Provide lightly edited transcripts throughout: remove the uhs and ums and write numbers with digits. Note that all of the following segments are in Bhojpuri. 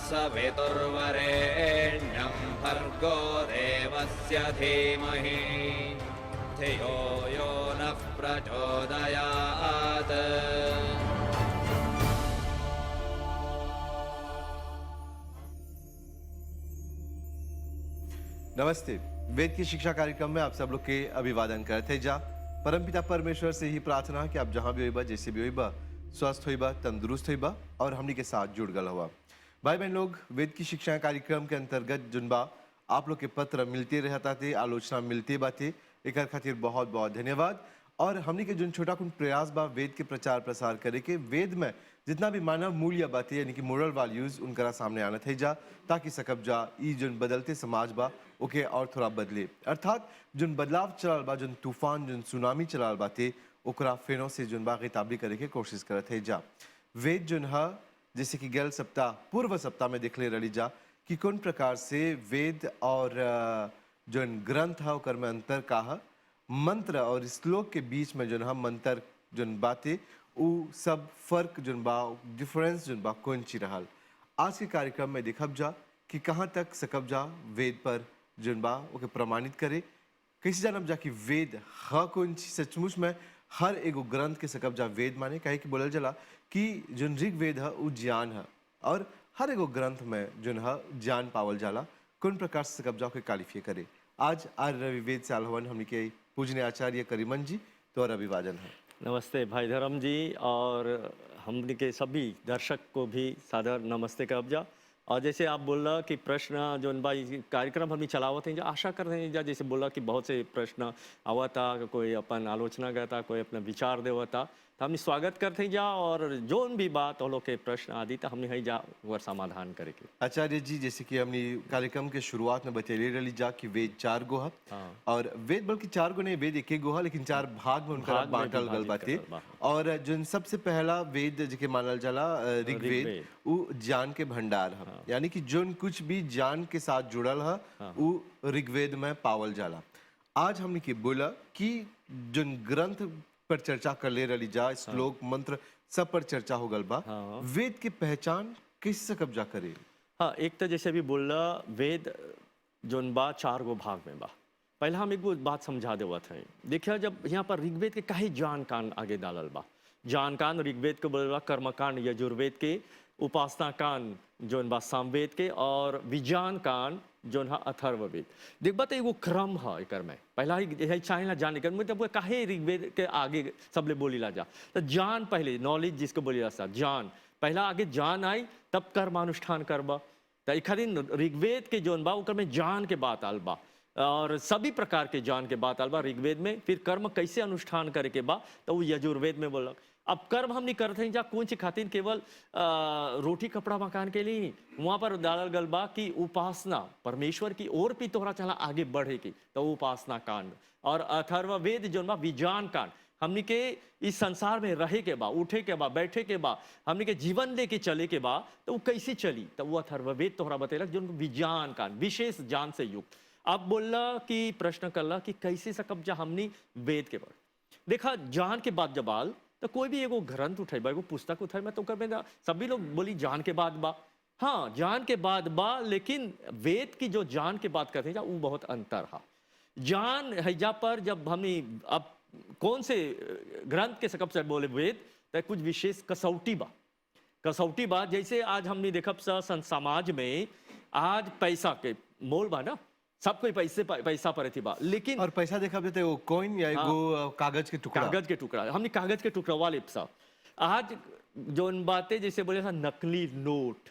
सवितुर्वरेण्यं भर्गो देवस्य धीमहि धियो यो नः प्रचोदयात्। नमस्ते। वेद की शिक्षा कार्यक्रम में आप सब लोग के अभिवादन करते जा। परमपिता परमेश्वर से ही प्रार्थना कि आप जहाँ भी होइबा, जैसे भी होइबा, स्वस्थ होइबा, तंदुरुस्त होइबा और हमनी के साथ जुड़ गल हुआ। भाई बहन लोग, वेद की शिक्षा कार्यक्रम के अंतर्गत जुनबा आप लोग के पत्र मिलते रहता थे, आलोचना मिलते बाते, एक खातिर बहुत बहुत धन्यवाद। और हमनी के जो छोटा कुन प्रयास बा वेद के प्रचार प्रसार करे के, वेद में जितना भी मानव मूल्य बाते यानी कि मोरल वैल्यूज उनकरा सामने आना थे जा, ताकि सकब जा ई जो बदलते समाज बा ओके और थोड़ा बदले। अर्थात जो बदलाव चलाल बा, जो तूफान जो सुनामी चलाल बाते ओकरा फेनों से जो बा किताबी करे के कोशिश करत है जा। वेद जो है जैसे कि गल सप्ताह पूर्व सप्ताह में देख ले रही जा कि कौन प्रकार से वेद और जो ग्रंथ है ओकर में अंतर का है, मंत्र और श्लोक के बीच में जो है मंत्र जो बातें उ सब फर्क जो बा डिफरेंस जो बा कौन ची रहल। आज के कार्यक्रम में देखब जा कि कहाँ तक सकब जा वेद पर जो बा ओके प्रमाणित करे, कैसे जानब जा कि वेद ह कौन ची सचमुच में हर एगो ग्रंथ के सकब जा वेद माने, कहे कि बोलल जला कि जो ऋग्वेद है वो ज्ञान है और हर एगो ग्रंथ में जो है ज्ञान पावल जाला, कौन प्रकार से सकब जा के क्वालिफाई करे। आज रवि वेद से आलवन हमने के पूजनीय आचार्य करीमन जी तो और अभिवादन है। नमस्ते भाई धर्म जी और हमने के सभी दर्शक को भी सादर नमस्ते का अब्जा। और जैसे आप बोल रहा कि प्रश्न जो भाई कार्यक्रम हम चलावत हैं, जो आशा कर रहे हैं जैसे बोला कि बहुत से प्रश्न आवा था, कोई अपन आलोचना करता, कोई अपना विचार देवता, तो हमने स्वागत करते हैं जा और जो भी बात वो लोग के प्रश्न आदि तो हमने ही जा वो समाधान करेंगे। आचार्य जी जैसे कि हमने कार्यक्रम के शुरुआत में बतैले रही जा कि वेद 4 गो है और वेद बल्कि 4 गो नहीं, वेद एक गो है लेकिन 4 भाग में उनका बांटल गल बाते। और जो सबसे पहला वेद जिके मानल जाला ऋग्वेद वो ज्ञान के भंडार है, यानी कि जो कुछ भी ज्ञान के साथ जुड़ल है वो ऋग्वेद में पावल जाला। आज हमने की बोला कि जो ग्रंथ पर चर्चा कर ले रही जा, श्लोक मंत्र सब पर चर्चा हो गल बा, वेद की पहचान किससे कब्जा करे। हाँ, एक तो जैसे भी बोल रहा वेद जोन बा 4 गो भाग में बा। पहला हम एक बात समझा देवा था, देखिए जब यहाँ पर ऋग्वेद के कई ज्ञान कांड आगे डालल बा। ज्ञान कांड ऋग्वेद के बोल बा, कर्म कांड यजुर्वेद के, उपासना कांड जोन बा सामवेद के और विज्ञान कांड जोन है अथर्ववेद। देखबा तो एगो क्रम है एक में, पहला ही चाहे ना जाने कर मतलब काहे ऋग्वेद के आगे सबले बोली ला जा, तो ज्ञान पहले नॉलेज जिसको बोली ला ज्ञान पहला आगे ज्ञान आई तब कर्मानुष्ठान करबा। तो एक दिन ऋग्वेद के जोन बा ओकर में ज्ञान के बात आल बा और सभी प्रकार के ज्ञान के बात आल बा ऋग्वेद में। फिर कर्म कैसे अनुष्ठान करे के बा तो वो यजुर्वेद में बोला। अब कर्म हम नहीं करते हैं जा कौन सी खातिर केवल रोटी कपड़ा मकान के लिए, वहां पर डालल गल बा कि उपासना परमेश्वर की ओर भी तोहरा चला आगे बढ़े की, तो उपासना कांड। और अथर्ववेद जो बा विज्ञान कांड, हमने के इस संसार में रहे के बा, उठे के बा, बैठे के बा, हमने के जीवन लेके चले के बा, तो वो कैसे चली तो वो अथर्ववेद तोहरा बतेलक जो विज्ञान कांड विशेष ज्ञान से युक्त। अब बोलला कि प्रश्न करला कि कैसे सकब जा हमने वेद के बारे देखा ज्ञान के बाद जब आल तो कोई भी एगो ग्रंथ उठाई बा, एगो पुस्तक उठाई मैं तो कर सभी लोग बोली ज्ञान के बाद बा। हाँ ज्ञान के बाद बा, लेकिन वेद की जो ज्ञान के बात करते हैं वो बहुत अंतर है। ज्ञान हैजा पर जब हमने अब कौन से ग्रंथ के सकब से बोले वेद तो कुछ विशेष कसौटी बा। जैसे आज हमने देखब समाज में आज पैसा के मोल बा ना, सब कोई पैसा पर थी बा, लेकिन और पैसा देखा देते वो कॉइन या एगो कागज के टुकड़ा हमने कागज के टुकड़ा वाले सा। आज जो बातें जैसे बोले था नकली नोट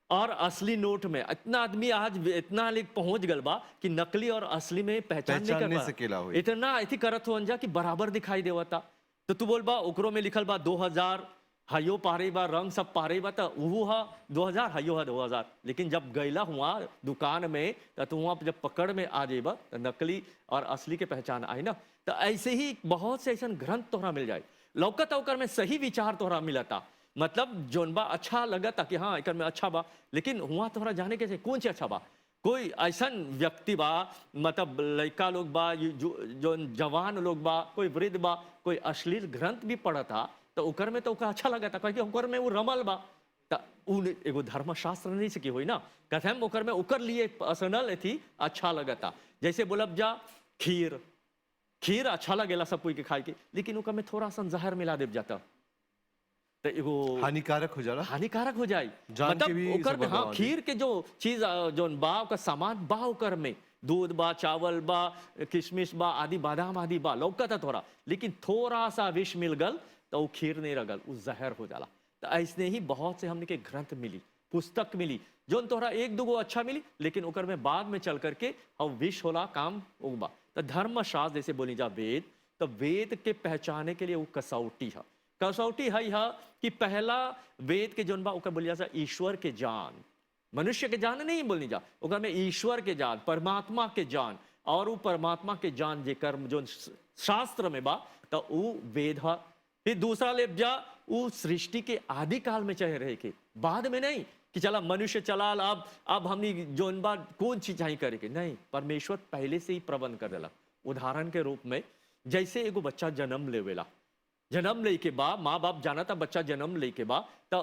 और असली नोट में इतना आदमी आज इतना लेक पहुंच गल बा कि नकली और असली में पहचान नहीं सकेला हो, इतना ऐसी करत हो कि बराबर दिखाई देवता। तो तू बोल बा ओकरो में लिखल बा 2000 हयो पारे बा, रंग सब पारे बा, तो वो हा 2000 हयो हा 2000, लेकिन जब गैला हुआ दुकान में तो वहां जब पकड़ में आ जेबा तो नकली और असली के पहचान आई ना। तो ऐसे ही बहुत से ऐसा ग्रंथ तोहरा मिल जाए, लौकत ओकर में सही विचार तोहरा मिलता, मतलब जोन बा अच्छा लगता कि हाँ एक में अच्छा बा, लेकिन हुआ तोहरा जाने के कौन से अच्छा बा। कोई ऐसा व्यक्ति बा, मतलब लड़का लोग बा, जो जवान लोग बा, कोई वृद्ध बा, कोई अश्लील ग्रंथ भी पढ़ा था तो ओकर में तो ओका अच्छा लगा था क्योंकि ओकर में वो रमल बा, त उन एगो धर्मशास्त्र नहीं सकी हुई ना, कहते हम ओकर में ओकर लिए पर्सनल थी अच्छा लगता। जैसे बोलब जा खीर, खीर अच्छा लगेला सब कोई के खाए के, लेकिन ओकर में थोड़ा सा जहर मिला देव जाता तो एगो हानिकारक हो जाला। हानिकारक हो जाए। जान के भी ओकर सब में हाँ बर्बाद खीर के जो चीज जोन बा ओकर सामान बा ओकर में दूध बा, चावल बा, किशमिश बा, आदि बादाम आदि बा लौकता थोड़ा, लेकिन थोड़ा सा विष मिल गल तो वो खीर नहीं रगल, वो जहर हो जाला। तो ऐसने ही बहुत से हमने के ग्रंथ मिली, पुस्तक मिली, जो तोहरा एक दो अच्छा मिली, लेकिन ओकर में बाद में चल करके अब विष होला काम उगबा। तो धर्मशास्त्र जैसे बोली जा वेद, तो वेद के पहचाने के लिए वो कसौटी है। कसौटी है कि पहला वेद के जोन बा ओकर बोलिया जा ईश्वर के जान, मनुष्य के जान नहीं बोलनी जा, ओकर में ईश्वर के जान, परमात्मा के जान, और वो परमात्मा के जान जे कर्म जो शास्त्र में बा तो वो वेद है। फिर दूसरा ले जा वो सृष्टि के आदि काल में चाहे रहे के, बाद में नहीं कि चला मनुष्य चला अब हमने जोन बा कौन चीज चाहिए करे के, नहीं, परमेश्वर पहले से ही प्रबंध कर देला। उदाहरण के रूप में जैसे एगो बच्चा जन्म लेवेला, जन्म ले के बा माँ बाप जाना था बच्चा जन्म ले के बा तो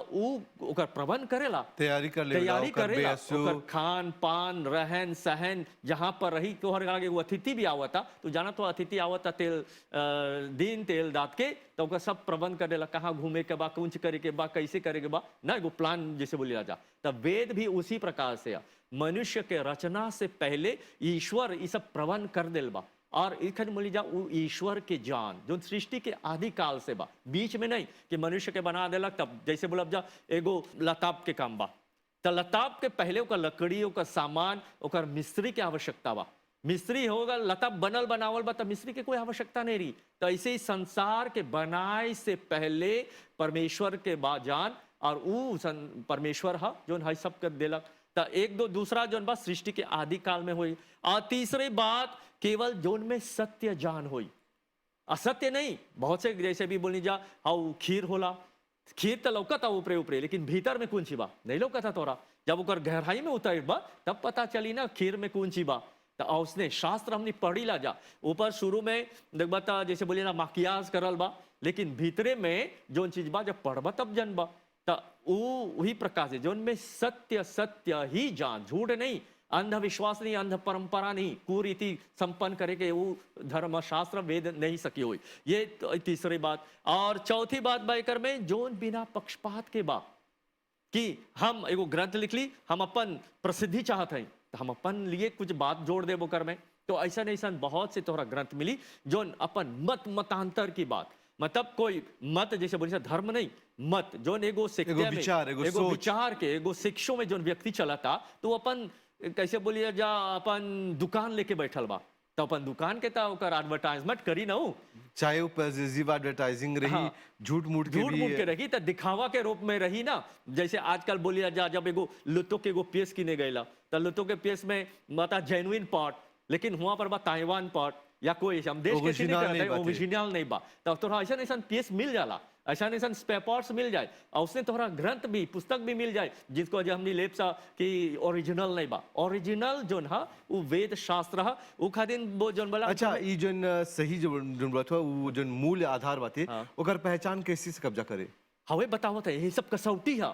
ओकर प्रबंध करेला, तैयारी करेला, ओकर खान पान रहन सहन जहाँ पर रही तो हर आगे वो अतिथि भी आवता, तो जाना तो अतिथि आवता तेल दिन तेल दात के तो ओकर सब प्रबंध करेला, कहाँ घूमे के बा, कौन करे के बा, कैसे करे के बा ना, एगो प्लान जैसे बोलिया जा। तब वेद भी उसी प्रकार से मनुष्य के रचना से पहले ईश्वर ये सब प्रबंध कर दिल बा। और इखन बोली जा वो ईश्वर के जान जो सृष्टि के आदि काल से बा, बीच में नहीं कि मनुष्य के बना देलक तब। जैसे बोलब जा एगो लताप के काम बा, तो लताप के पहले ओकर लकड़ी ओकर सामान ओकर मिस्त्री के आवश्यकता बा, मिस्त्री होगा लताप बनल बनावल बा तो मिस्त्री के कोई आवश्यकता नहीं रही। तो ऐसे ही संसार के बनाए से पहले परमेश्वर के बा जान, और वो परमेश्वर है जो है सब कर देलक। तो एक दो दूसरा जो बा सृष्टि के आदि काल में हुई, और तीसरी बात केवल जोन में सत्य जान हुई, असत्य नहीं। बहुत से जैसे भी बोलनी जा हाउ खीर होला, खीर तो लौकता ऊपरे ऊपरे, लेकिन भीतर में कौन सी बा नहीं लौकता तोरा, जब ओकर गहराई में उतर बा तब पता चली ना खीर में कौन सी बा। तो उसने शास्त्र हमने पढ़ी ला जा, ऊपर शुरू में देखबता जैसे बोलिए ना माकियाज करल बा, लेकिन भीतरे में जोन चीज बा जब पढ़बा तब जन बा। तो वही प्रकार से जोन में सत्य सत्य ही जान, झूठ नहीं, अंधविश्वास नहीं, अंध परंपरा नहीं, कुरीति संपन्न करे के वो धर्मशास्त्र वेद नहीं सकी हुई। ये तो तीसरी बात। और चौथी बात बाइकर में जोन बिना पक्षपात के बा कि हम एगो ग्रंथ लिख ली, हम अपन प्रसिद्धि चाहत हैं तो हम अपन लिए कुछ बात जोड़ दे बोकर में। तो ऐसा ऐसा बहुत से तोहरा ग्रंथ मिली जोन अपन मतांतर की बात, मतलब कोई मत जैसे बोली धर्म नहीं, मत जोन एगो विचार के एगो शिक्षों में जोन व्यक्ति चला था, तो अपन कैसे बोलिए जा अपन दुकान लेके बैठल बा, तो अपन दुकान के ता ओकर एडवर्टाइजमेंट करी ना, चाहे वो पॉजिटिव एडवर्टाइजिंग रही, हाँ, झूठ मूठ के रही, तो दिखावा के रूप में रही ना। जैसे आजकल बोलिया जा जब एगो लुतो के एगो पीस किने गईला, तो लुतो के पीस में बता जेन्युइन पार्ट, लेकिन वहां पर बा ताइवान पार्ट या कोई हम देश के ओरिजिनल नहीं बा, तो तोरा ऐसा ऐसा पीस मिल जाला, ऐसा ऐसा स्पेयर पार्ट्स मिल जाए, और उसने तोहरा ग्रंथ भी पुस्तक भी मिल जाए जिसको जो हमने लेप सा कि ओरिजिनल नहीं बा। ओरिजिनल जोन हा वो वेद शास्त्र हा, वो खादिन वो जोन बोला। अच्छा, ये जोन सही जोन बात हुआ वो जोन मूल आधार बाते, ओकर पहचान कैसे से कब्जा करे हवे बतावत है, ये सब कसौटी है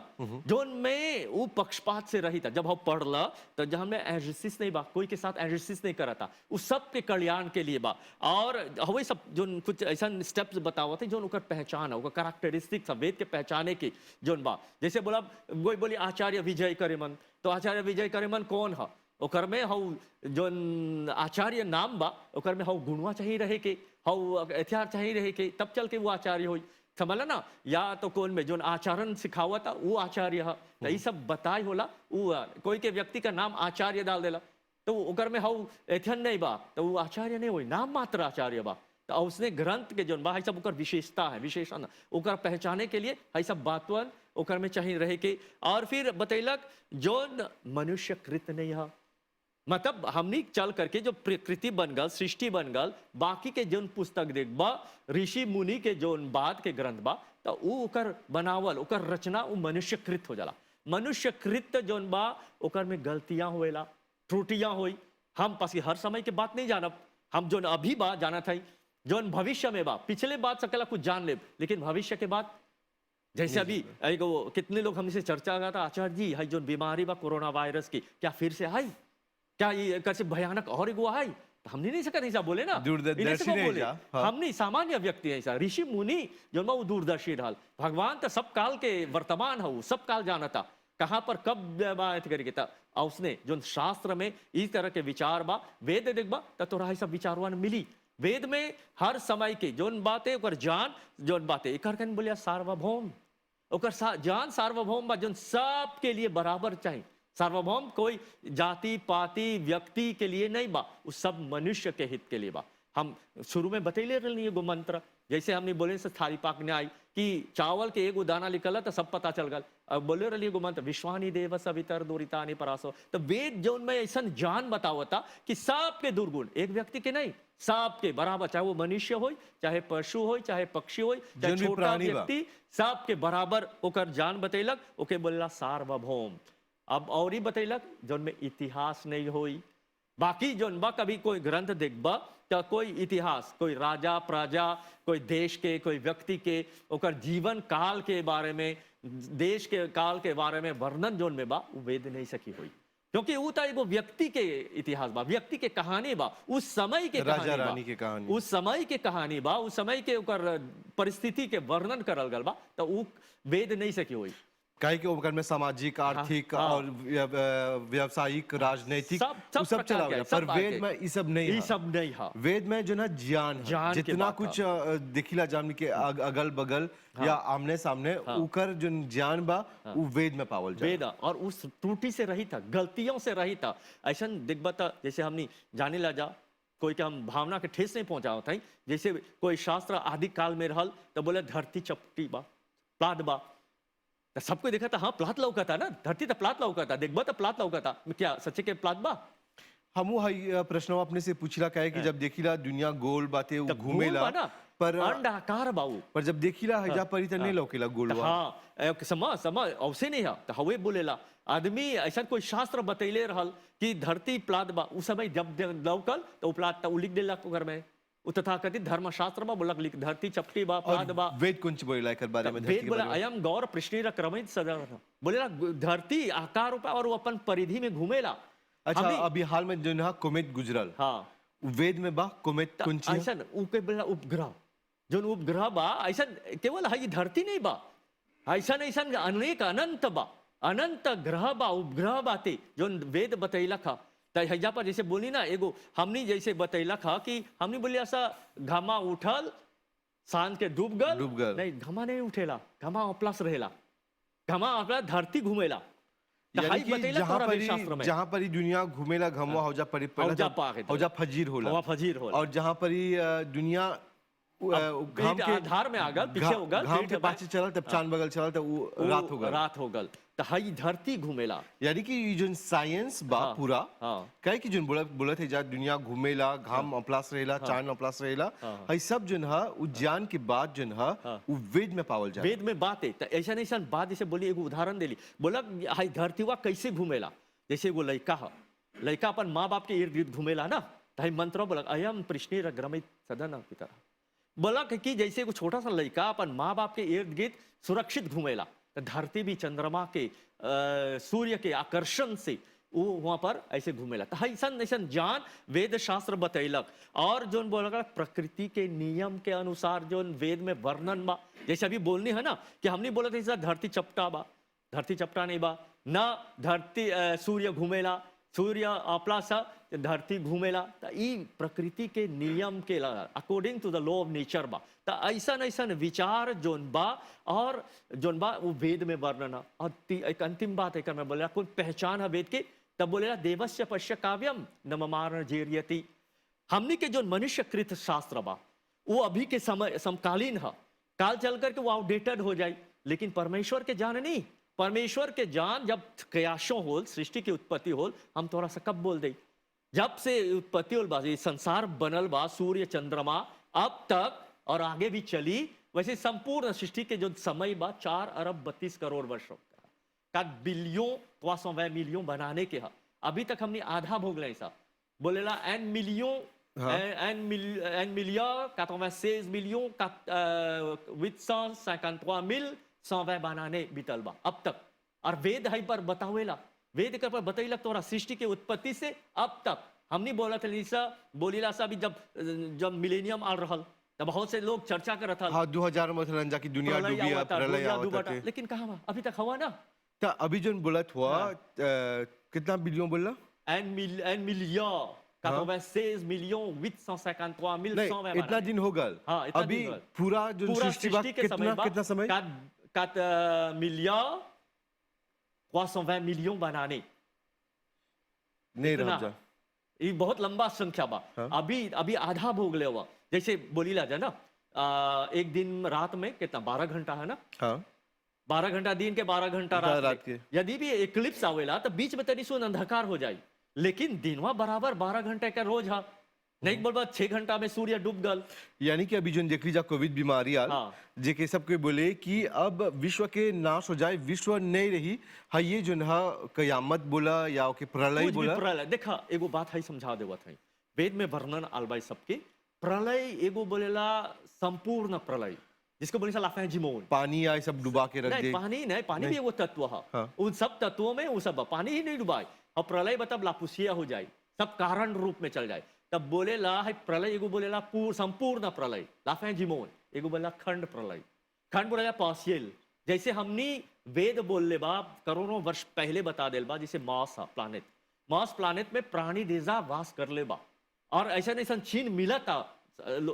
जोन में वो पक्षपात से रही था। जब हम पढ़ला तो जहाँ में एजिसिस नहीं बा, कोई के साथ एजिसिस नहीं करा था, उस सब के कल्याण के लिए बा। और हवे सब जोन कुछ ऐसा स्टेप्स बतावत है जोन ओकर पहचान है, ओकर कैरेक्टरिस्टिक्स वेद के पहचाने की जोन बा। जैसे बोला कोई बोली आचार्य विजय करेमन, तो आचार्य विजय करेमन कौन है, ओकर में हाउ जोन आचार्य नाम बा, ओकर में हाउ गुणवा चाहिए रहे के, हाउ हथियार चाहिए रहे के, तब चल के वो आचार्य हो, समझला ना। या तो कौन में जोन आचरण सिखावा था वो आचार्य है, तो ये सब बताई होला। वो कोई के व्यक्ति का नाम आचार्य डाल देला तो ओकर में हाउ एथन नहीं बा, तो वो आचार्य नहीं हो, नाम मात्र आचार्य बा। तो उसने ग्रंथ के जोन बा सब ओकर विशेषता है, विशेषण ओकर पहचाने के लिए है सब बातवन ओकर में चाहिए रहे के। और फिर बतैलक जोन मनुष्य कृत नहीं है, मतलब हमनी चल करके जो प्रकृति बन गल, सृष्टि बन गल, बाकी के जोन पुस्तक देखबा ऋषि मुनि के जोन बात के ग्रंथ बा, तो वो ओकर बनावल ओकर रचना वो मनुष्यकृत हो जाला। मनुष्यकृत जोन बा ओकर में गलतियां होएला, त्रुटियां होई। हम पास हर समय के बात नहीं जानब, हम जोन अभी बात जाना था, जोन भविष्य में बा, पिछले बात सकेला कुछ जान ले, लेकिन भविष्य के बात जैसे अभी एक वो कितने लोग हमसे चर्चा कर था आचार्य जी हाई जो बीमारी बा कोरोना वायरस की क्या फिर से आई क्या ये कैसे भयानक और एक वो आई तो हमने नहीं सका ऐसा बोले ना दूरदर्शी इन्हें से को नहीं बोले जा, हाँ। हम नहीं सामान्य व्यक्ति है ऐसा ऋषि मुनि जो वो दूरदर्शी ढाल भगवान तो सब काल के वर्तमान हो सब काल जानता कहाँ पर कब बात करके था और उसने जो शास्त्र में इस तरह के विचार बा वेद देखबा तो तोरा सब विचारवान मिली वेद में हर समय के जोन बातें ओकर जान जोन बातें एक बोलिया सार्वभौम ओकर जान सार्वभौम बा जोन सबके लिए बराबर चाहिए सार्वभौम कोई जाति पाति व्यक्ति के लिए नहीं बा वो सब मनुष्य के हित के लिए बा हम शुरू में बतैले रही एगो मंत्र जैसे हमने बोले से थाली पाक न्याय कि चावल के एगो दाना निकला तो सब पता चल गल अब बोले रही एगो मंत्र विश्वानी देव सवितर दूरितानि परासो तो वेद जोन में ऐसा जान बतावता कि सबके दुर्गुण एक व्यक्ति के नहीं सबके बराबर चाहे वो मनुष्य हो चाहे पशु हो चाहे पक्षी हो चाहे जोन भी छोटा प्राणी बा। व्यक्ति सबके बराबर ओकर जान बतैलक ओके बोलला सार्वभौम अब और ही बतैलक जोन में इतिहास नहीं होई बाकी जोन बा कभी कोई ग्रंथ देखबा तो कोई इतिहास कोई राजा प्रजा कोई देश के कोई व्यक्ति के ओकर जीवन काल के बारे में देश के काल के बारे में वर्णन जोन में बा वो वेद नहीं सकी हुई क्योंकि वो तो एगो व्यक्ति के इतिहास बा व्यक्ति के कहानी बा उस समय के राजा कहानी रानी बा के कहानी। उस समय के कहानी बा उस समय के ओकर परिस्थिति के वर्णन करल गल बा तो वो वेद नहीं सकी हुई काहे के ओकर में सामाजिक आर्थिक हाँ। और व्यावसायिक राजनीतिक सब वो सब प्रकार चला के, गया सब पर आके। वेद में ये सब नहीं ये है। सब नहीं है वेद में जो ना ज्ञान है, ज्ञान के जितना बात कुछ दिखिला जान के अगल बगल या आमने सामने उकर जो ज्ञान बा वो वेद में पावल जाए वेद और उस त्रुटि से रही था गलतियों से रही था ऐसा दिग्बत जैसे हमने जाने ला जा कोई के हम भावना के ठेस नहीं पहुंचाओ था जैसे कोई शास्त्र आदि काल में रहल तो बोले धरती चपटी बा प्लाट बा तो सबको देखा था हाँ प्लाट लौका था ना धरती तो प्लाट लौका था देखबा तो प्लाट लौका था क्या सच्चे के प्लाट बा हमू हई प्रश्न अपने से पूछला काहे कि जब देखिला दुनिया गोल बाते वो घूमेला ना पर अंडाकार बाऊ पर जब देखिला हजा परी त नहीं लौकेला गोलवा हाँ समा अवसे नहीं है तो हवे बोलेला आदमी ऐसा कोई शास्त्र बतैले रहल कि धरती प्लाट बा उस समय जब लौकल तो वो प्लाट तो लिख देला घर में वो तथाकथित धर्मशास्त्र में बोलक लिख धरती चपटी बा प्लाट बा वेद कुछ बोलेला एकर बारे में वेद बोला अयम गौर पृष्ठी क्रमित सदा बोलेला धरती आकार रूपा और वो अपन परिधि में घूमेला अच्छा अभी हाल में जो ना कोमेट गुजरल हाँ वेद में बा कोमेट कुछ ऐसा उके बोला उपग्रह जो उपग्रह बा ऐसा केवल हाई धरती नहीं बा ऐसा ऐसा अनेक अनंत बा अनंत ग्रह बा उपग्रह बाते जो वेद बतैला था तो हैजा पर जैसे बोली ना एगो हमनी जैसे बतैला था कि हमनी बोली ऐसा घामा उठल सांझ के डूब गल नहीं घामा नहीं उठेला घामा प्लस रहेला घामा अपना धरती घूमेला यानी कि जहाँ पर दुनिया घूमेला घमवा हौजा परी हौजा फजीर होला और जहाँ पर दुनिया घाम के आधार में आगल पीछे हो गल घाम के पाछे चलल तब चांद बगल चलल तो वो रात हो गल तो हई धरती घूमेला यानी कि ये जो साइंस बा पूरा काहे कि जो बोलत है जा दुनिया घूमेला घाम अपलास रहेला चांद अपलास रहेला हई सब जो है उ ज्ञान के बाद जो है उ वेद में पावल जाए वेद में बात है तो ऐसा ऐसा बात जैसे बोली एगो उदाहरण देली बोला हई धरतीवा कैसे घूमेला जैसे एगो लड़का अपन माँ बाप के इर्द गिर्द घूमेला ना तो हई मंत्र बोला अयम पृष्णी रग्रमित सदन पिता बोला कि जैसे एगो छोटा सा लड़का अपन माँ बाप के इर्द गिर्द सुरक्षित घूमेला तो धरती भी चंद्रमा के सूर्य के आकर्षण से वो वहां पर ऐसे घूमेला तो ऐसा ऐसा ज्ञान वेद शास्त्र बतैलक और जो बोला प्रकृति के नियम के अनुसार जो वेद में वर्णन बा जैसे अभी बोलनी है ना कि हमने बोला था धरती चपटा बा धरती चपटा नहीं बा न धरती सूर्य घूमेला सूर्य अपला सा धरती घूमेला तो ई प्रकृति के नियम के according to the law of nature बा तो ऐसा ऐसा विचार जोन बा और जोन बा वो वेद में वर्णन और एक अंतिम बात है मैं बोला कोई पहचान है वेद के तब बोलेला देवस्य पश्य काव्यम नममारण जेरियति हमने के जो मनुष्य कृत शास्त्र बा वो अभी के समय समकालीन है काल चल करके वो आउटडेटेड हो जाए लेकिन परमेश्वर के जान नहीं परमेश्वर के जान जब कयाशों होल सृष्टि की उत्पत्ति होल हम थोड़ा सा कब बोल दे जब से उत्पत्ति होल बा संसार बनल बा सूर्य चंद्रमा अब तक और आगे भी चली वैसे संपूर्ण सृष्टि के जो समय बा 4 अरब 32 करोड़ वर्षों का बिलियन 320 मिलियन बनाने के है अभी तक हमने आधा भोग ले ऐसा बोलेला an million an million 96 millions 853 000 100 बनाने बीतल बा अब तक। और वेद है पर बतावेला, वेद के पर बतैलक तोरा सृष्टि के उत्पत्ति से अब तक। हमनी बोला था लीसा बोलीला सा भी जब मिलेनियम आ रहल तब बहुत से लोग चर्चा करत हल हाँ 2000 में मतलब जाके दुनिया प्रलय डूबी आवता, प्रलय दुनिया आवता डूबता, थे। लेकिन कहाँ बा अभी तक हुआ ना। तो अभी जो बोलत हुआ हाँ। कितना बिलियन बोला? 1 milliard 96 millions 853 mille नहीं 120 इतना बनाने। दिन हो गल। हाँ, इतना अभी दिन हो गल। पूरा जो पूरा सृष्टि बा सृष्टि के समय कितना बा कितना समय? 4 milliards 320 millions बनाने। नहीं इतना रह जा। ये बहुत लंबा संख्या बा। हाँ। अभी अभी आधा भोग ले हुआ, जैसे बोलीला जा ना एक दिन रात में कितना 12 घंटा है ना, हाँ 12 घंटा दिन के 12 घंटा रात रात के। के। यदि भी एक्लिप्स आवेला तो बीच में तनी सुन अंधकार हो जाई, लेकिन दिनवा बराबर 12 घंटे का रोज है। नहीं बोलबा 6 घंटा में सूर्य डूब गल। यानी कि अभी जो देख लीजिए कोविड बीमारी आल हाँ। जे के सबके बोले कि अब विश्व के नाश हो जाए, विश्व नहीं रही हाँ ये जो ना कयामत बोला या ओके प्रलय कुछ भी बोला। प्रलय देखा एगो बात है समझा देवत है, वेद में वर्णन आलबाई सबके प्रलय एगो बोलेला संपूर्ण प्रलय, जिसको बोले लाफे जिमोन। पानी आए सब डुबा के रख नहीं दे। पानी नहीं, पानी भी एगो तत्व है। हाँ। उन सब तत्वों में वो सब पानी ही नहीं डुबाए और प्रलय बतब लापुसिया हो जाए, सब कारण रूप में चल जाए। तब बोलेला है प्रलय एगो बोलेला संपूर्ण प्रलय लाफे जिमोन, एगो बोलेला खंड प्रलय। खंड बोलेला पार्शियल, जैसे हमनी वेद बोल ले बा करोड़ों वर्ष पहले बता देल बा, जैसे मार्स प्लानेट, मार्स प्लानेट में प्राणी देजा वास कर ले बा। और ऐसा ऐसा चीन मिला था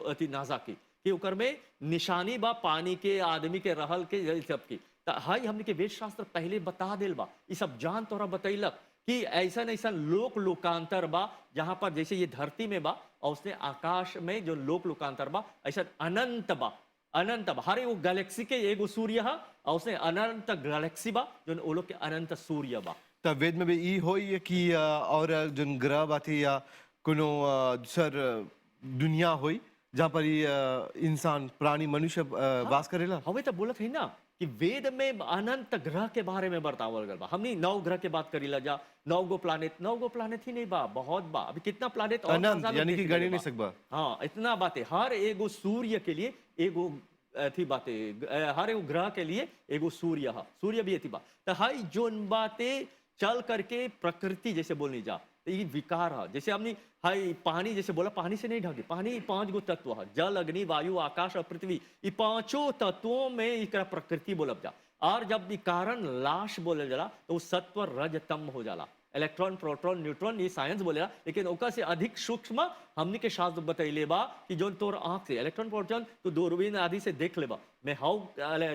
अति नाजा की कि ओकर में निशानी बा पानी के, आदमी के रहल के सब की। हाई हमने के वेद शास्त्र पहले बता देल बा, ये सब जान तोरा बतैलक कि ऐसा ऐसा लोकांतर बा जहां पर जैसे ये धरती में बा और उसने आकाश में जो लोकांतर बा ऐसा अनंत बा, अनंत बा। हर एगो गैलेक्सी के एगो सूर्य है और उसने अनंत गैलेक्सी बा जो वो लोग के अनंत सूर्य बा। तब वेद में भी ई होई कि और जो ग्रह बाते या कोनो दूसर दुनिया होई जहाँ पर ये इंसान प्राणी मनुष्य वास करेला। हमें तो बोलत है ना कि वेद में अनंत ग्रह के बारे में बतावल गल बा। हमनी 9 ग्रह के बात करीला जा, 9 गो प्लानेट ही नहीं बा, बहुत बा। अभी कितना प्लानेट और अनंत संसार में यानी कि देख गणी लेले नहीं बा। सकबा। हाँ इतना बातें, हर एगो सूर्य के लिए एगो थी बातें, हर एगो ग्रह के लिए एगो सूर्य है, सूर्य भी थी बा। तो हाई जोन बातें चल करके प्रकृति जैसे बोलनी जा, तो ये विकार है। जैसे हमने हाई पानी जैसे बोला, पानी से नहीं ढके, पानी 5 गो तत्व है, जल अग्नि वायु आकाश और पृथ्वी। ये 5 तत्वों में एक प्रकृति बोलब जा। और जब ये कारण लाश बोले जाला तो वो सत्व रज तम हो जाला। इलेक्ट्रॉन प्रोटॉन न्यूट्रॉन ये साइंस बोलेला, लेकिन ओका से अधिक सूक्ष्म हमनी के शास्त्र बतैले बा कि जोन तोर आंख से इलेक्ट्रॉन प्रोटॉन तो दूरबीन आदि से देख लेबा मैं हाउ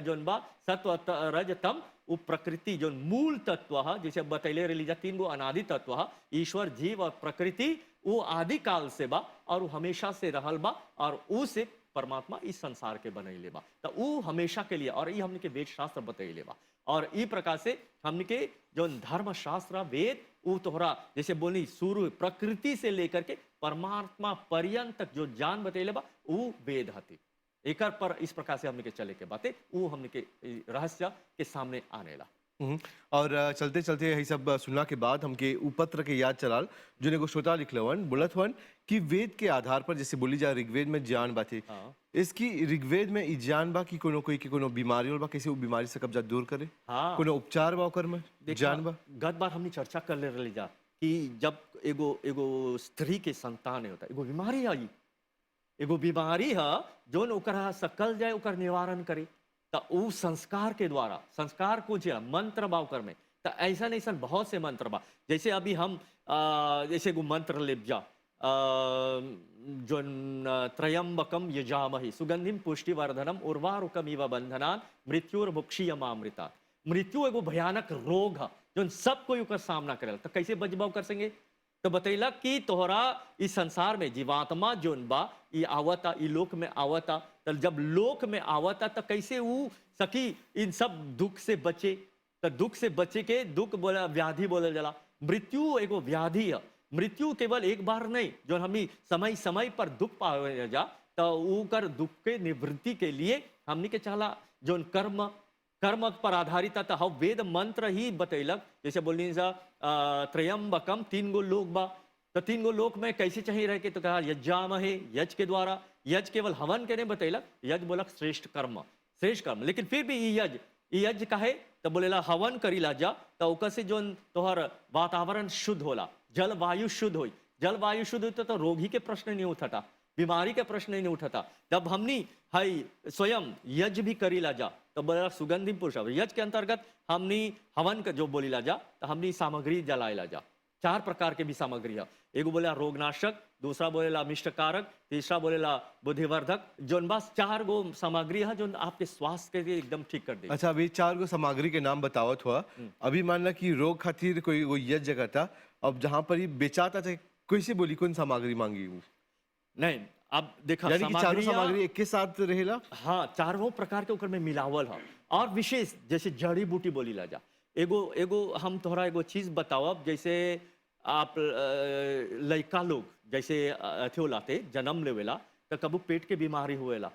जोन बा सत्व रज तम वो प्रकृति जो मूल तत्व है, जैसे बतैले रही जा 3 गो अनादि तत्व है, ईश्वर जीव और प्रकृति, वो आदि काल से बा और वो हमेशा से रहल बा और ऊ से परमात्मा इस संसार के बनैले बा। तो वो हमेशा के लिए, और ये हमने के वेद शास्त्र बतैले बा। और ई प्रकार से हमने के जो धर्म शास्त्र वेद वो तोहरा जैसे बोली शुरू प्रकृति से लेकर के परमात्मा पर्यंत तक जो जान बतैले बा वो वेद हती। एक पर इस प्रकार से हमने के चले के बातें वो हमने के रहस्य के सामने आने ला। और चलते चलते यही सब सुनना के बाद हमके ऊ पत्र के याद चलाल जो एगो श्रोता लिखलवन बोलत हवन कि वेद के आधार पर जैसे बोली जा ऋग्वेद में ज्ञान बाते, हाँ। इसकी ऋग्वेद में ई ज्ञान बा कि कोनो कोई के कोनो बीमारी होल बा, कैसे वो बीमारी से कब्जा दूर करे, हाँ। कोनो उपचार बा ओकर में ज्ञान बा। गत बार हमने चर्चा कर ले रही जा कि जब एगो एगो स्त्री के संतान होता एगो बीमारी आई, एगो बीमारी है जो ओकरा सकल जाए ओकर निवारण करे, तो उ संस्कार के द्वारा, संस्कार को जे मंत्र बा ओकर में, तो ऐसा ऐसा बहुत से मंत्र बा। जैसे अभी हम जैसे एगो मंत्र लेब जा जो त्रयंबकम यजामहि सुगंधिम पुष्टिवर्धनम उर्वारुकम इव बंधनान मृत्युर्मुक्षीयमामृता। मृत्यु एगो भयानक रोग है जो सब कोई ओकर सामना करेला, तो कैसे बचबाव कर सकेंगे? तो बतैला कि तोहरा इस संसार में जीवात्मा जोन बा ये आवता, ई लोक में आवता, तो जब लोक में आवता तो कैसे वो सकी इन सब दुख से बचे? तो दुख से बचे के दुख बोला व्याधि बोलल जाला। मृत्यु एगो व्याधि है, मृत्यु केवल एक बार नहीं, जो हमी समय समय पर दुख पावे जा तो वो कर दुख के निवृत्ति के लिए हमनी के चला जो कर्म कर्म पर आधारित था। हम वेद मंत्र ही बतैलक, जैसे बोलनी सा त्रयंबकम 3 गो लोक बा, तो 3 गो लोक में कैसे चाहिए रह के, तो कहा यज्ञामहे यज के द्वारा, यज केवल हवन के नहीं बतैलक, यज बोलक श्रेष्ठ कर्म, श्रेष्ठ कर्म। लेकिन फिर भी यज ई यज्ञ काहे तो बोलेला हवन करीला जा तो ओकर से जोन तोहर वातावरण शुद्ध होला, जलवायु शुद्ध होई, जलवायु शुद्ध होता तो रोग ही के प्रश्न नहीं उठता, बीमारी के प्रश्न नहीं उठता। जब हमनी हई स्वयं यज्ञ भी करीला जा तो बोलेला सुगंधिम पुरुष, यज्ञ के अंतर्गत हमनी हवन का जो बोलीला जा तो हमनी सामग्री जलाएला जा। 4 प्रकार के भी सामग्री है, एगो बोलेला रोगनाशक, दूसरा बोलेला मिष्टकारक, तीसरा बोलेला बुद्धिवर्धक, जोन बस 4 गो सामग्री है जो आपके स्वास्थ्य के लिए एकदम ठीक कर दे। अच्छा, अभी 4 गो सामग्री के नाम बतावत हुआ। अभी मानला कि रोग खातिर कोई वो यज्ञ करता, अब जहाँ पर ही बेचाता था कैसे बोली कौन सामग्री मांगी हूँ? नहीं, अब देखा यानी कि चारों सामग्री एक के साथ रहेला। हाँ, 4 प्रकार के ओकर में मिलावल है। और विशेष जैसे जड़ी बूटी बोली ला जा, एगो हम तोहरा एगो चीज बतावब, जैसे आप लड़का लोग जैसे अथी लाते जन्म लेवेला तो कबू पेट के बीमारी हुएला,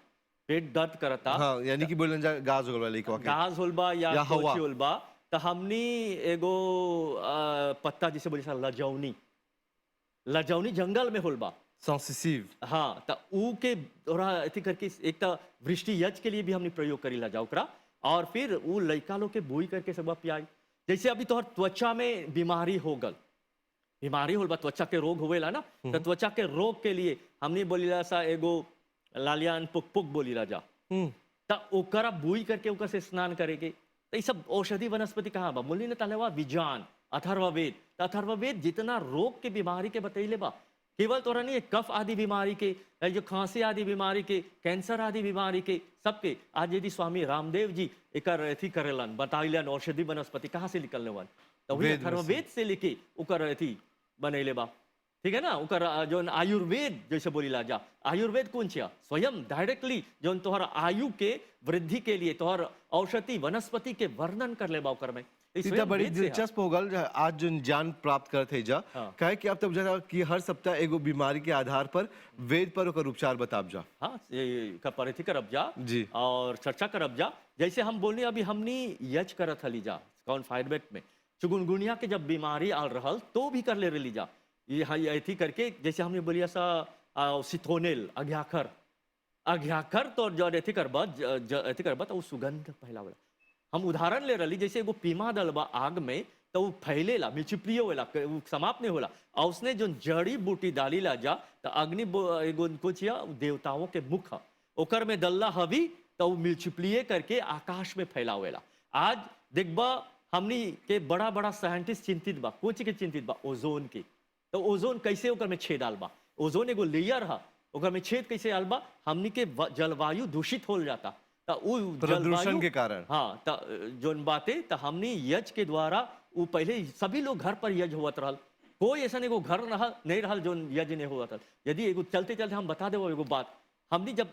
पेट दर्द करता, हाँ, यानी कि बोलन जा गाज होल वाली को गाज होलबा या हवा होलबा, तो हमनी एगो पत्ता जिसे बोली लजौनी, लजौनी जंगल में होलबा सेंसिटिव। हाँ, तो ऊ के तोरा अथी करके एक तो वृष्टि यज्ञ के लिए भी हमने प्रयोग करी ला जा ओकरा, और फिर ऊ लड़का लोग के बोई करके सब पियाई। जैसे अभी तोहर त्वचा में बीमारी हो गल, बीमारी होल बा, त्वचा के रोग होवेला ना, तो त्वचा के रोग के लिए हमने बोलीला सा एगो लालियान पुक पुक बोलीला जा, तो ओकरा बुई करके ओकर से स्नान करेके। तो ये सब औषधि वनस्पति कहाँ बा बोली ना, तलेवा विज्ञान अथर्ववेद, तो अथर्ववेद जितना रोग के बीमारी के बतैले बा, केवल तोरा नहीं कफ आदि बीमारी के, जो खांसी आदि बीमारी के, कैंसर आदि बीमारी के, सबके। आज यदि स्वामी रामदेव जी एक अथी करेलन बताइलन औषधि वनस्पति कहाँ से निकलने वाले, तो वही अथर्ववेद से लेके ओकर अथी बनैले बा, ठीक है ना। ओकर जो आयुर्वेद जैसे बोलीला जा, आयुर्वेद कौन छिया, स्वयं डायरेक्टली जो तोहर आयु के वृद्धि के लिए तोहर औषधि वनस्पति के वर्णन कर ले बा ओकर में। इतना बड़ी दिलचस्प हो गल आज जो ज्ञान प्राप्त करते जा, कहे कि अब तब जरा कि हर सप्ताह एगो बीमारी के आधार पर वेद पर ओकर उपचार बताब जा। हाँ, ये परिधि करब जा जी, और चर्चा करब जा। जैसे हम बोलने अभी हमनी यज्ञ करत हली जा कॉन्फाइनमेंट में, चिकुनगुनिया के जब बीमारी आल रहल तो भी कर ले रही जा, ये हाँ अथी करके, जैसे हमने बोलिया सा सिथोनेल अघ्याखर, अघ्याखर तो जो अथी करबा तो सुगंध फैलावला। हम उदाहरण ले रही, जैसे एगो पीमा दलबा आग में तो वो फैलेला, मिलचिप्रिय होला, वो समाप्त नहीं होला, और उसने जो जड़ी बूटी डाली ला जा तो अग्नि एगो कुछ देवताओं के मुख ओकर में दल्ला हवी तो वो मिलचिप्रिय करके आकाश में फैलावेला। आज देखबा हमनी के बड़ा बड़ा साइंटिस्ट चिंतित बा, कुछ के चिंतित बा ओजोन के, तो ओजोन कैसे ओकर में छेद आल बा, ओजोन एगो लेयर है, ओकर में छेद कैसे आल बा, हमनी के जलवायु दूषित हो जाता, तो प्रदूषण के कारण। हाँ, तो जोन बातें तो हमनी यज्ञ के द्वारा वो पहले सभी लोग घर पर यज्ञ होत रहल, कोई ऐसा एगो घर नहीं रहल जो यज्ञ नहीं हुआ था। यदि एगो चलते चलते हम बता दे एगो बात, हमनी जब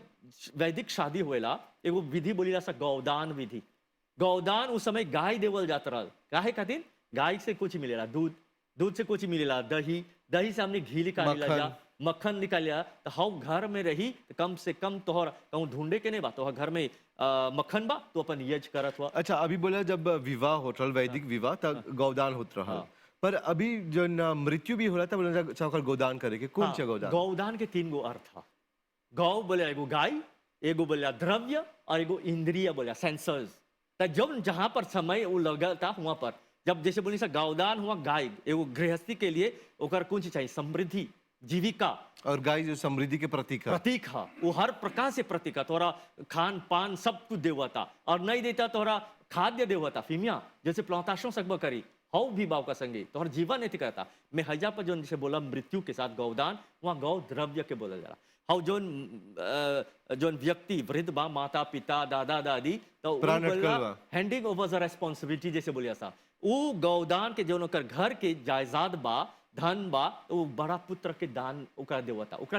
वैदिक शादी होएला एगो विधि बोलीला सा गौदान विधि, गौदान उस समय गाय देवल जात रहल, काहे खातिर, गाय से कुछ मिलेला दूध, दूध से कुछ मिलेला दही, दही से हमने घी निकाल जा, मक्खन निकाल लिया, तो हम घर में रही तो कम से कम तोहर कहूँ ढूंढे के नहीं बा, तोहर घर में मक्खन बा तो अपन यज्ञ करत हुआ। अच्छा, अभी बोला जब विवाह होत रहल, वैदिक विवाह तब गौदान होत रहल, पर अभी जो मृत्यु भी होला तब चाहकर गौदान करे के कौन सा गौदान? गौदान के 3 गो अर्थ है, गौ बोले एगो गाय, एगो बोले द्रव्य, और एगो इंद्रिय बोले सेंसर्स। तो जब जहाँ पर समय वो लगता वहां पर जब जैसे बोली सा गौदान हुआ, गाय एगो गृहस्थी के लिए ओकर कौन चीज चाहिए, समृद्धि, जीविका, और गाय जो समृद्धि के प्रतीक है, वो हर प्रकार से प्रतीक है, तोरा खान पान सब कुछ देवता, और नहीं देता तोरा खाद्य देवता फीमिया, जैसे प्लांताशों सकब करी हौ भी बाव का संगे तोहर जीवन नहीं करता। मैं हजा पर जो जैसे बोला मृत्यु के साथ गौदान, वहाँ गौ द्रव्य के बोला जा हौ जोन व्यक्ति वृद्ध बा, माता पिता दादा दादी, तो हैंडिंग ओवर द रेस्पॉन्सिबिलिटी जैसे बोलिया सा, वो गौदान के जो घर के जायदाद बा, धन बा, तो वो बड़ा पुत्र के दान ओकरा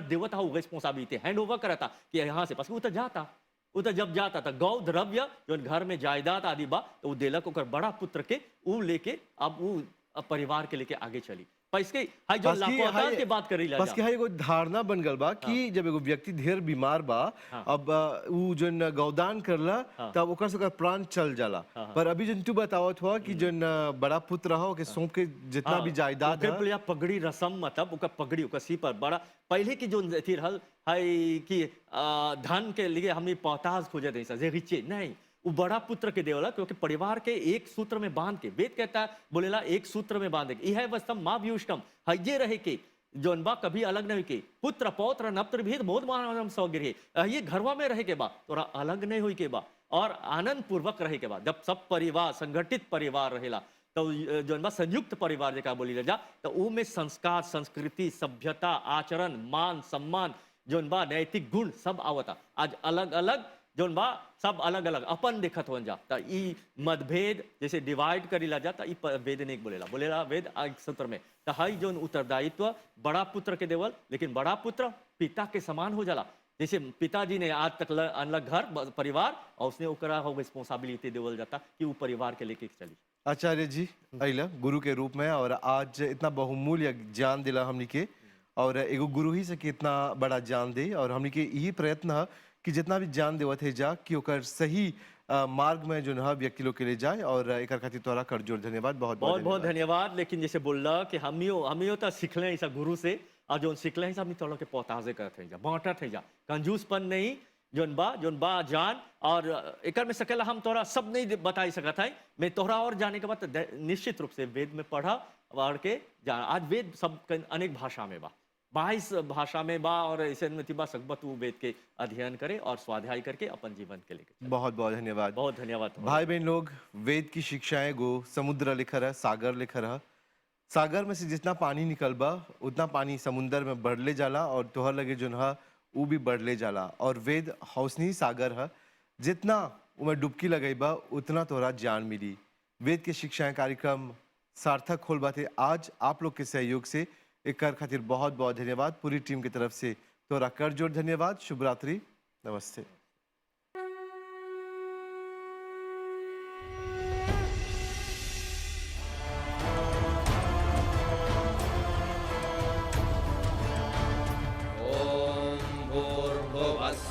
देवता वो रिस्पॉन्सिबिलिटी हैंड ओवर करता कि यहाँ से, वो तो जाता, वो तो जब जाता था गौ द्रव्य जो घर में जायदाद आदि बा तो वो देलक ओकर बड़ा पुत्र के, वो लेके अब वो परिवार के लेके आगे चली। इसके हाई जो लापता के बात करी ला बस के हाई एगो धारणा बन गल बा कि जब एगो व्यक्ति ढेर बीमार बा, अब वो जो गौदान करला तब ओकर से प्राण चल जाला, पर अभी जो तू बतावत हुआ कि जो बड़ा पुत्र हो के सौंप के जितना भी जायदाद है, पगड़ी रसम मतलब ओकर पगड़ी ओकर सी पर बड़ा पहले की जो थी रहल है कि धन के लिए हमने पौताज खोजे नहीं, वो बड़ा पुत्र के देवला, क्योंकि परिवार के एक सूत्र में बांध के, वेद कहता है बोलेला एक सूत्र में बांधे, यह वस्तम माँ व्यूष्टम, हजे रहे के जोन बा कभी अलग नहीं के, पुत्र पौत्र नप्त्र भेद मोद मानम सौगिरहे, ये घरवा में रहे के बा तोरा अलग नहीं हुई के बा, और आनंद पूर्वक रहे के बा। जब सब परिवार संगठित परिवार रहेला तो जोन बा संयुक्त परिवार जैसा बोली जा, तो ऊ में संस्कार, संस्कृति, सभ्यता, आचरण, मान सम्मान, जोन बा नैतिक गुण सब आवता। आज अलग अलग जोन बा सब अलग अलग अपन देखत हो जा, तो ई मतभेद जैसे डिवाइड करीला जाता, ई वेद ने बोलेला बोलेला वेद एक सूत्र में, तो हई जोन उत्तरदायित्व बड़ा पुत्र के देवल, लेकिन बड़ा पुत्र पिता के समान हो जाला। जैसे पिताजी ने आज तक अनलग घर परिवार, और उसने ओकरा हो रिस्पॉन्सिबिलिटी देवल जाता कि वो परिवार के लेके चली। आचार्य जी अइला गुरु के रूप में, और आज इतना बहुमूल्य ज्ञान दिला हमनी के, और एगो गुरु ही से कितना बड़ा ज्ञान दे, और हमनी के यही प्रयत्न है कि जितना भी ज्ञान देवत है जा कि ओकर सही मार्ग में जो है व्यक्ति लोग के लिए जाए, और एक खातिर तोरा कर जोर धन्यवाद, बहुत बहुत बहुत धन्यवाद। लेकिन जैसे बोल रहा कि हमियो तो सीखले ऐसा गुरु से, और जो सीखले हैं सब तोड़ के पोताजे करते हैं जा, बांटत है जा, कंजूसपन नहीं, जोन बा जान, और एक में सकेला हम तोरा सब नहीं बता सकता है, मैं तोरा और जाने के बाद निश्चित रूप से वेद में पढ़ा पढ़ के जान। आज वेद सब अनेक भाषा में बा, 22 भाषा में बा, और ऐसे बा सकबत वो वेद के अध्ययन करे और स्वाध्याय करके अपन जीवन के लिए। बहुत बहुत धन्यवाद, बहुत धन्यवाद भाई बहन लोग। वेद की शिक्षाएं गो समुद्र लिखा रहा, सागर लिखा रहा, सागर में से जितना पानी निकलबा उतना पानी समुद्र में बढ़ले जाला, और तोहर लगे जो है वो भी बढ़ले जाला। और वेद हौसनी सागर है, जितना उमें डुबकी लगेबा उतना तोहरा ज्ञान मिली। वेद के शिक्षाएं कार्यक्रम सार्थक होल बाते आज आप लोग के सहयोग से, एक कर खातिर बहुत बहुत धन्यवाद। पूरी टीम की तरफ से तोरा कर जोड़ धन्यवाद। शुभ रात्रि, नमस्ते।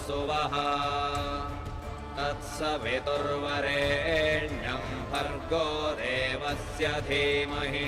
सुवः तत्सवितुर्वरेण्यं भर्गो देवस्य धीमहि